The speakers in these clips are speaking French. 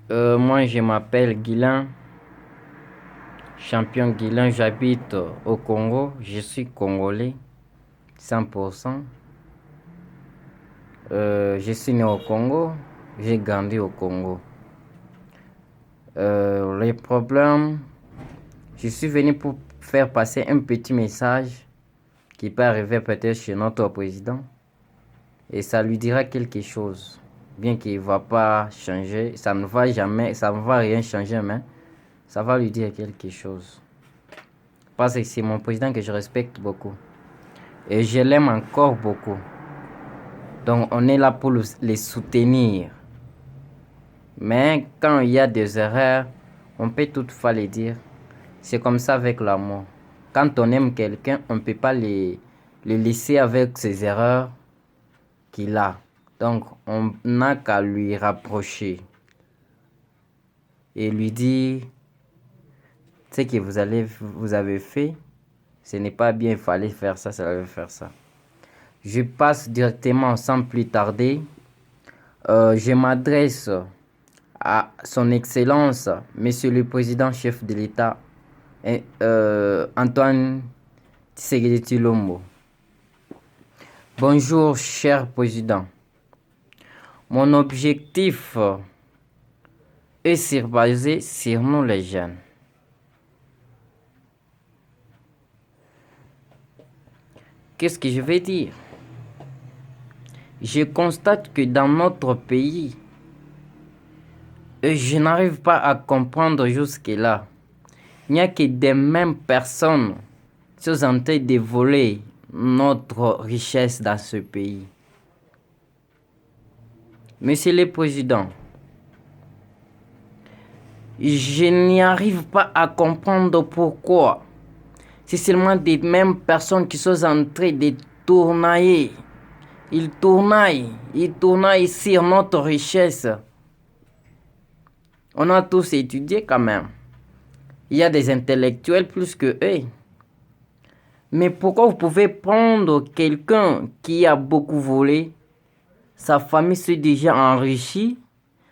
Moi, je m'appelle Guilain, champion Guilain. J'habite au Congo. Je suis congolais, 100%. Je suis né au Congo. J'ai grandi au Congo. Les problèmes, je suis venu pour faire passer un petit message qui peut arriver peut-être chez notre président. Et ça lui dira quelque chose. Bien qu'il ne va pas changer, ça ne va jamais, ça ne va rien changer, mais ça va lui dire quelque chose. Parce que c'est mon président que je respecte beaucoup. Et je l'aime encore beaucoup. Donc on est là pour les soutenir. Mais quand il y a des erreurs, on peut toutefois les dire. C'est comme ça avec l'amour. Quand on aime quelqu'un, on ne peut pas le laisser avec ses erreurs qu'il a. Donc on n'a qu'à lui rapprocher. Et lui dire, ce que vous avez fait, ce n'est pas bien, il fallait faire ça, ça fallait faire ça. Je passe directement sans plus tarder. Je m'adresse à son Excellence, Monsieur le Président chef de l'État, Antoine Tshisekedi Tshilombo. Bonjour, cher Président. Mon objectif est basé sur nous les jeunes. Qu'est-ce que je vais dire? Je constate que dans notre pays, je n'arrive pas à comprendre jusque-là. Il n'y a que des mêmes personnes qui sont en train de voler notre richesse dans ce pays. Monsieur le Président, je n'y arrive pas à comprendre pourquoi. C'est seulement des mêmes personnes qui sont en train de tournailler. Ils tournaillent sur notre richesse. On a tous étudié quand même. Il y a des intellectuels plus que eux. Mais pourquoi vous pouvez prendre quelqu'un qui a beaucoup volé, sa famille s'est déjà enrichie,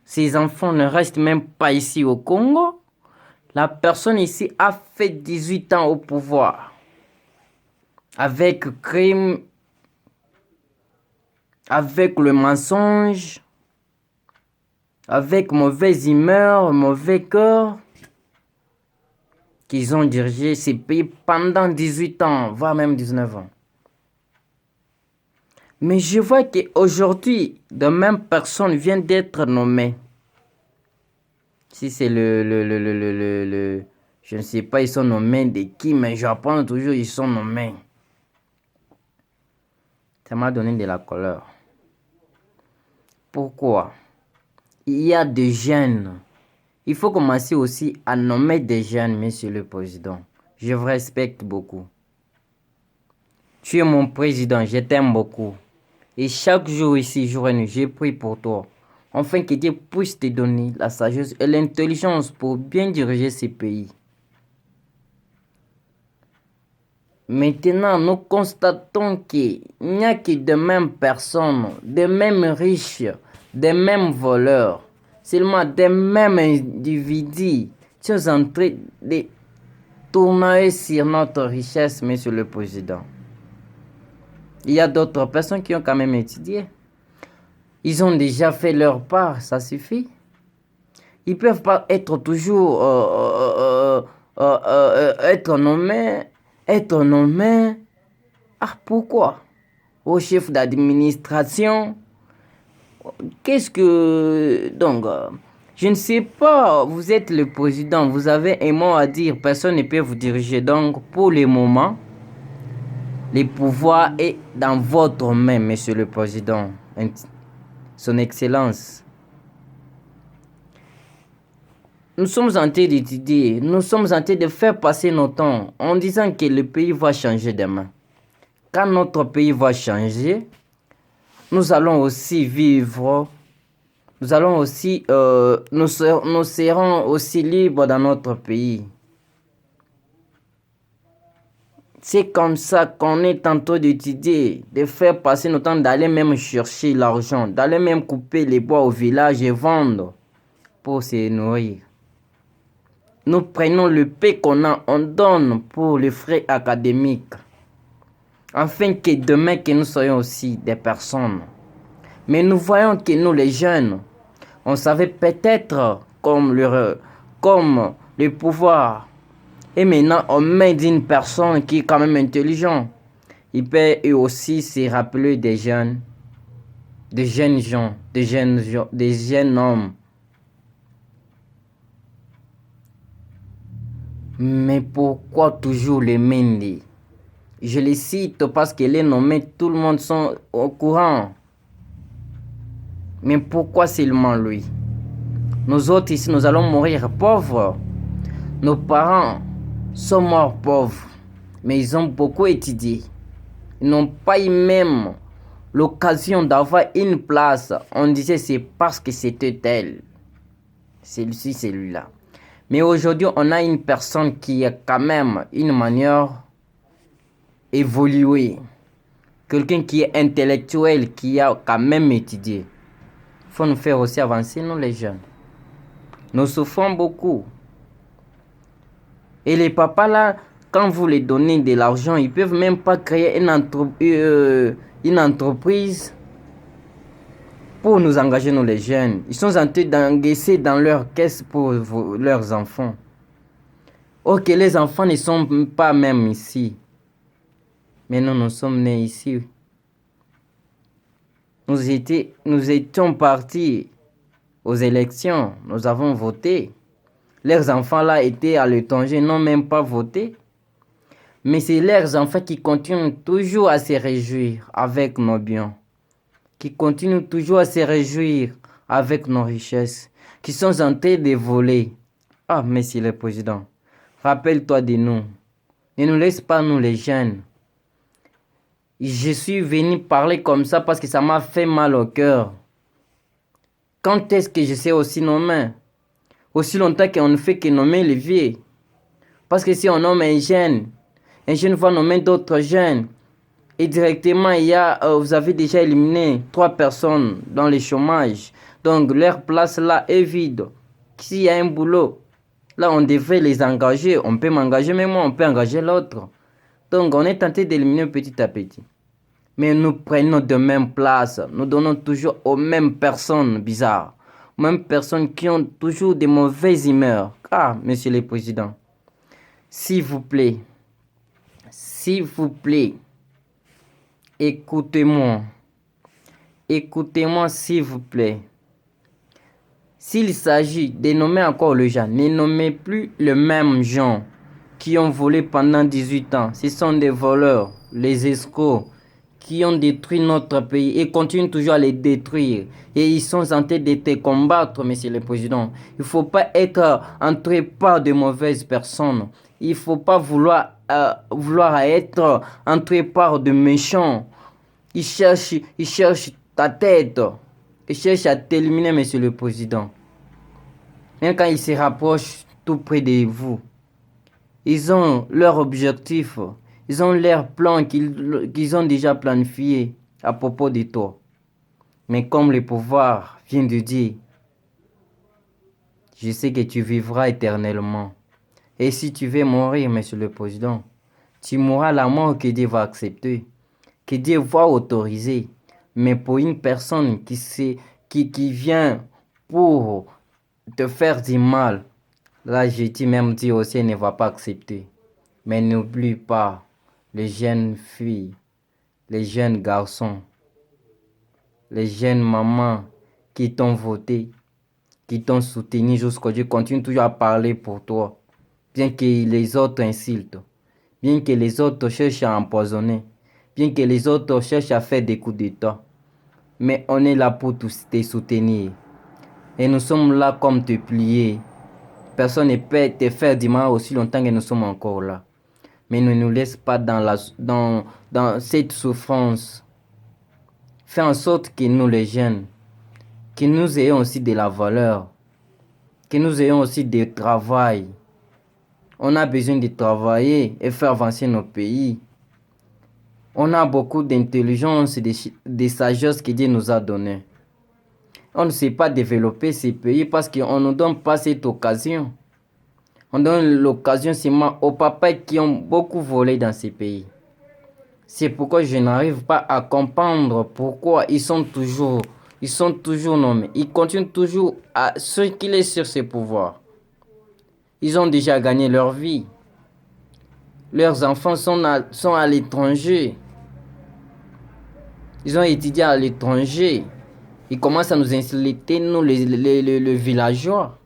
ses enfants ne restent même pas ici au Congo, la personne ici a fait 18 ans au pouvoir, avec crime, avec le mensonge, avec mauvaise humeur, mauvais cœur, qu'ils ont dirigé ces pays pendant 18 ans, voire même 19 ans. Mais je vois qu'aujourd'hui, de même personne vient d'être nommée. Si c'est je ne sais pas, ils sont nommés de qui, mais j'apprends toujours, ils sont nommés. Ça m'a donné de la colère. Pourquoi? Il y a des jeunes. Il faut commencer aussi à nommer des jeunes, Monsieur le Président. Je vous respecte beaucoup. Tu es mon président, je t'aime beaucoup. Et chaque jour ici, jour et nuit, je prie pour toi. Afin que Dieu puisse te donner la sagesse et l'intelligence pour bien diriger ce pays. Maintenant, nous constatons qu'il n'y a que de mêmes personnes, des mêmes riches, des mêmes voleurs, seulement des mêmes individus qui sont en train de tourner sur notre richesse, Monsieur le Président. Il y a d'autres personnes qui ont quand même étudié. Ils ont déjà fait leur part, ça suffit. Ils ne peuvent pas être toujours être nommés. Ah, pourquoi? Au chef d'administration. Qu'est-ce que... Donc, je ne sais pas, vous êtes le président, vous avez un mot à dire, personne ne peut vous diriger. Donc, pour le moment, le pouvoir est dans votre main, Monsieur le Président, Son Excellence. Nous sommes en train d'étudier, nous sommes en train de faire passer nos temps en disant que le pays va changer demain. Quand notre pays va changer, nous allons aussi vivre, nous serons aussi libres dans notre pays. C'est comme ça qu'on est en train d'étudier, de faire passer notre temps, d'aller même chercher l'argent, d'aller même couper les bois au village et vendre pour se nourrir. Nous prenons le peu qu'on a, on donne pour les frais académiques, afin que demain que nous soyons aussi des personnes. Mais nous voyons que nous les jeunes, on savait peut-être comme le pouvoir. Et maintenant on met d'une personne qui est quand même intelligente. Il peut aussi se rappeler des jeunes gens, des jeunes hommes. Mais pourquoi toujours les Mendy? Je les cite parce que les nommés, tout le monde sont au courant. Mais pourquoi seulement lui? Nous autres ici, nous allons mourir pauvres. Nos parents sont morts pauvres. Mais ils ont beaucoup étudié. Ils n'ont pas eu même l'occasion d'avoir une place. On disait c'est parce que c'était elle. Celui-ci, celui-là. Mais aujourd'hui, on a une personne qui a quand même une manière évoluée. Quelqu'un qui est intellectuel, qui a quand même étudié. Il faut nous faire aussi avancer, nous les jeunes. Nous souffrons beaucoup. Et les papas là, quand vous les donnez de l'argent, ils ne peuvent même pas créer une entreprise pour nous engager, nous les jeunes. Ils sont en train d'engager dans leur caisse pour leurs enfants. Ok, les enfants ne sont pas même ici. Mais nous sommes nés ici. Nous étions partis aux élections. Nous avons voté. Leurs enfants là étaient à l'étranger, n'ont même pas voté. Mais c'est leurs enfants qui continuent toujours à se réjouir avec nos biens. Qui continuent toujours à se réjouir avec nos richesses. Qui sont en train de voler. Ah, Monsieur le Président, rappelle-toi de nous. Ne nous laisse pas, nous les jeunes. Je suis venu parler comme ça parce que ça m'a fait mal au cœur. Quand est-ce que je sais aussi nommer? Aussi longtemps qu'on ne fait que nommer les vieux. Parce que si on nomme un jeune va nommer d'autres jeunes. Et directement, vous avez déjà éliminé 3 personnes dans le chômage. Donc leur place là est vide. S'il y a un boulot, là on devrait les engager. On peut m'engager, mais moi on peut engager l'autre. Donc on est tenté d'éliminer petit à petit. Mais nous prenons de même place. Nous donnons toujours aux mêmes personnes bizarres. Aux mêmes personnes qui ont toujours de mauvaises humeurs. Ah, Monsieur le Président, s'il vous plaît, écoutez-moi. Écoutez-moi, s'il vous plaît. S'il s'agit de nommer encore le genre, ne nommez plus le même genre qui ont volé pendant 18 ans. Ce sont des voleurs, les escrocs, qui ont détruit notre pays et continuent toujours à les détruire. Et ils sont en train de te combattre, Monsieur le Président. Il ne faut pas être entré par de mauvaises personnes. Il ne faut pas vouloir être entré par de méchants. Ils cherchent ta tête. Ils cherchent à t'éliminer, Monsieur le Président. Même quand ils se rapprochent tout près de vous, ils ont leur objectif. Ils ont leur plan qu'ils ont déjà planifié à propos de toi. Mais comme le pouvoir vient de dire, je sais que tu vivras éternellement. Et si tu veux mourir, Monsieur le Président, tu mourras la mort que Dieu va accepter, que Dieu va autoriser. Mais pour une personne qui vient pour te faire du mal, là je dis même Dieu aussi ne va pas accepter. Mais n'oublie pas les jeunes filles, les jeunes garçons, les jeunes mamans qui t'ont voté, qui t'ont soutenu jusqu'aujourd'hui, continuent toujours à parler pour toi. Bien que les autres insultent, bien que les autres cherchent à empoisonner, bien que les autres cherchent à faire des coups d'État. Mais on est là pour te soutenir. Et nous sommes là comme te plier. Personne ne peut te faire du mal aussi longtemps que nous sommes encore là. Mais ne nous laisse pas dans cette souffrance. Fais en sorte que nous les jeunes, que nous ayons aussi de la valeur, que nous ayons aussi du travail. On a besoin de travailler et faire avancer nos pays. On a beaucoup d'intelligence et de sagesse que Dieu nous a donnée. On ne sait pas développer ces pays parce qu'on ne donne pas cette occasion. On donne l'occasion seulement aux papas qui ont beaucoup volé dans ces pays. C'est pourquoi je n'arrive pas à comprendre pourquoi ils sont toujours nommés. Ils continuent toujours à circuler sur ces pouvoirs. Ils ont déjà gagné leur vie. Leurs enfants sont à l'étranger. Ils ont étudié à l'étranger. Ils commencent à nous insulter, nous les villageois.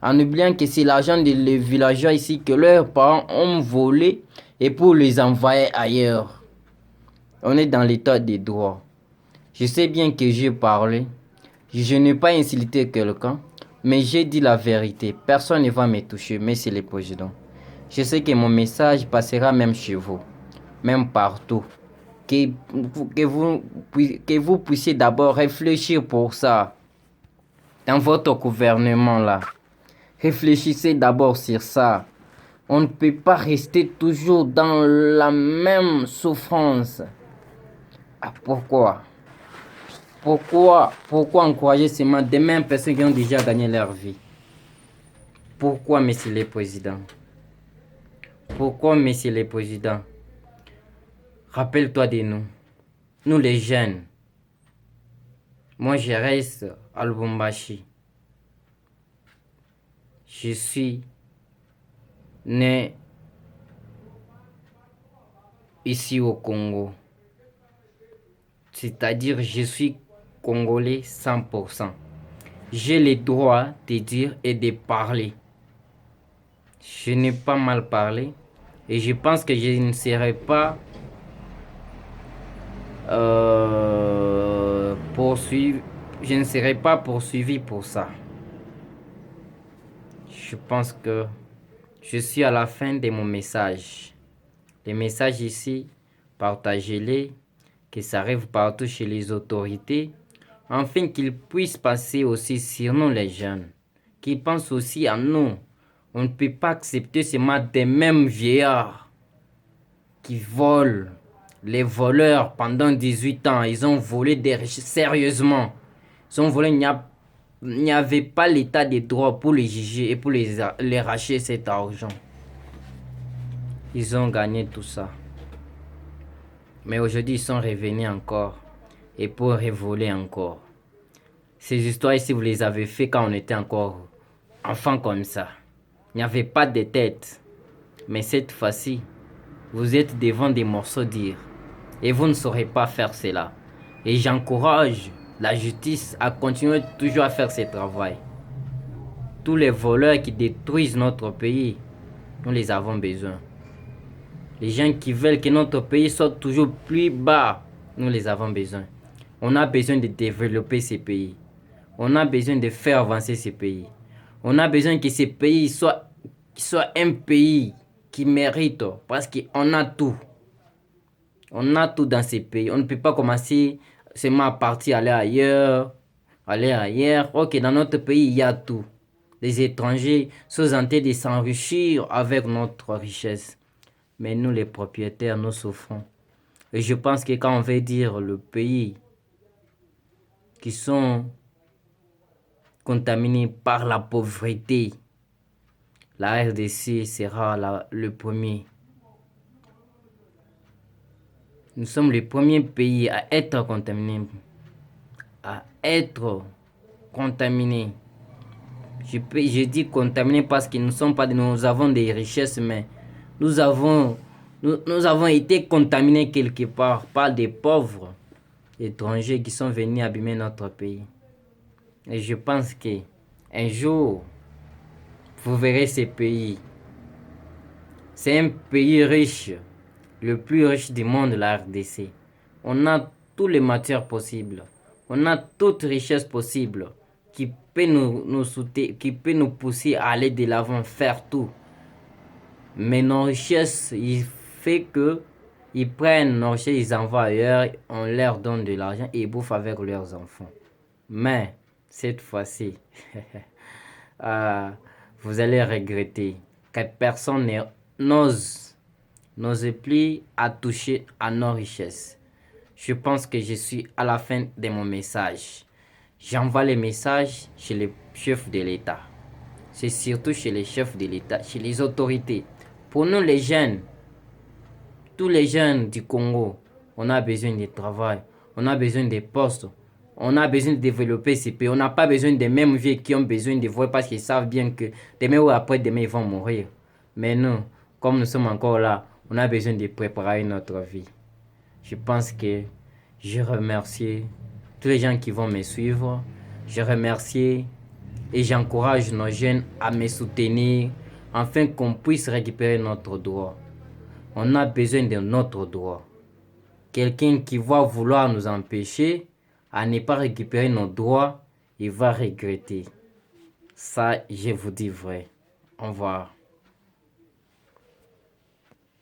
En oubliant que c'est l'argent des villageois ici que leurs parents ont volé et pour les envoyer ailleurs. On est dans l'état des droits. Je sais bien que j'ai parlé. Je n'ai pas insulté quelqu'un, mais j'ai dit la vérité. Personne ne va me toucher, mais c'est le président. Je sais que mon message passera même chez vous, même partout. Que vous puissiez d'abord réfléchir pour ça. Dans votre gouvernement là. Réfléchissez d'abord sur ça. On ne peut pas rester toujours dans la même souffrance. Ah, pourquoi? Pourquoi encourager seulement des mêmes personnes qui ont déjà gagné leur vie? Pourquoi, Monsieur le Président? Pourquoi, Monsieur le Président? Rappelle-toi de nous. Nous les jeunes. Moi, je reste à Lubumbashi. Je suis né ici au Congo. C'est-à-dire, je suis Congolais 100%. J'ai le droit de dire et de parler. Je n'ai pas mal parlé et je pense que je ne serai pas je ne serai pas poursuivi pour ça. Je pense que je suis à la fin de mon message. Les messages ici, partagez-les, que ça arrive partout chez les autorités, afin qu'ils puissent passer aussi sur nous les jeunes, qui pensent aussi à nous. On ne peut pas accepter seulement des mêmes vieillards qui volent. Les voleurs, pendant 18 ans, ils ont volé sérieusement. Ils ont volé, il n'y avait pas l'état des droits pour les juger et pour les racheter cet argent. Ils ont gagné tout ça. Mais aujourd'hui, ils sont revenus encore. Et pour revoler encore. Ces histoires ici, vous les avez fait quand on était encore enfant comme ça. Il n'y avait pas de tête. Mais cette fois-ci, vous êtes devant des morceaux d'île. Et vous ne saurez pas faire cela. Et j'encourage la justice à continuer toujours à faire ce travail. Tous les voleurs qui détruisent notre pays, nous les avons besoin. Les gens qui veulent que notre pays soit toujours plus bas, nous les avons besoin. On a besoin de développer ces pays. On a besoin de faire avancer ces pays. On a besoin que ces pays soient un pays qui mérite parce qu'on a tout. On a tout dans ces pays. On ne peut pas commencer seulement à partir, aller ailleurs. Ok, dans notre pays, il y a tout. Les étrangers sont en train de s'enrichir avec notre richesse. Mais nous, les propriétaires, nous souffrons. Et je pense que quand on veut dire le pays qui sont contaminés par la pauvreté, la RDC sera le premier. Nous sommes le premier pays à être contaminés. Je dis contaminés parce que nous avons des richesses, mais nous avons été contaminés quelque part par des pauvres étrangers qui sont venus abîmer notre pays. Et je pense que un jour, vous verrez ces pays. C'est un pays riche, le plus riche du monde, la RDC. On a toutes les matières possibles. On a toute richesse possible qui peut nous soutenir, qui peut nous pousser à aller de l'avant, faire tout. Mais nos richesses, il fait que ils prennent nos richesses, ils envoient ailleurs, on leur donne de l'argent et ils bouffent avec leurs enfants. Mais cette fois-ci, vous allez regretter que personne n'ose plus à toucher à nos richesses. Je pense que je suis à la fin de mon message. j'envoie les messages chez les chefs de l'État. C'est surtout chez les chefs de l'État, chez les autorités. Pour nous les jeunes, tous les jeunes du Congo, on a besoin de travail, on a besoin de postes, on a besoin de développer ces pays. On n'a pas besoin des mêmes vieux qui ont besoin de voir parce qu'ils savent bien que demain ou après-demain, ils vont mourir. Mais nous, comme nous sommes encore là, on a besoin de préparer notre vie. Je pense que je remercie tous les gens qui vont me suivre. Je remercie et j'encourage nos jeunes à me soutenir afin qu'on puisse récupérer notre droit. On a besoin de notre droit. Quelqu'un qui va vouloir nous empêcher à ne pas récupérer nos droits, il va regretter. Ça, je vous dis vrai. Au revoir.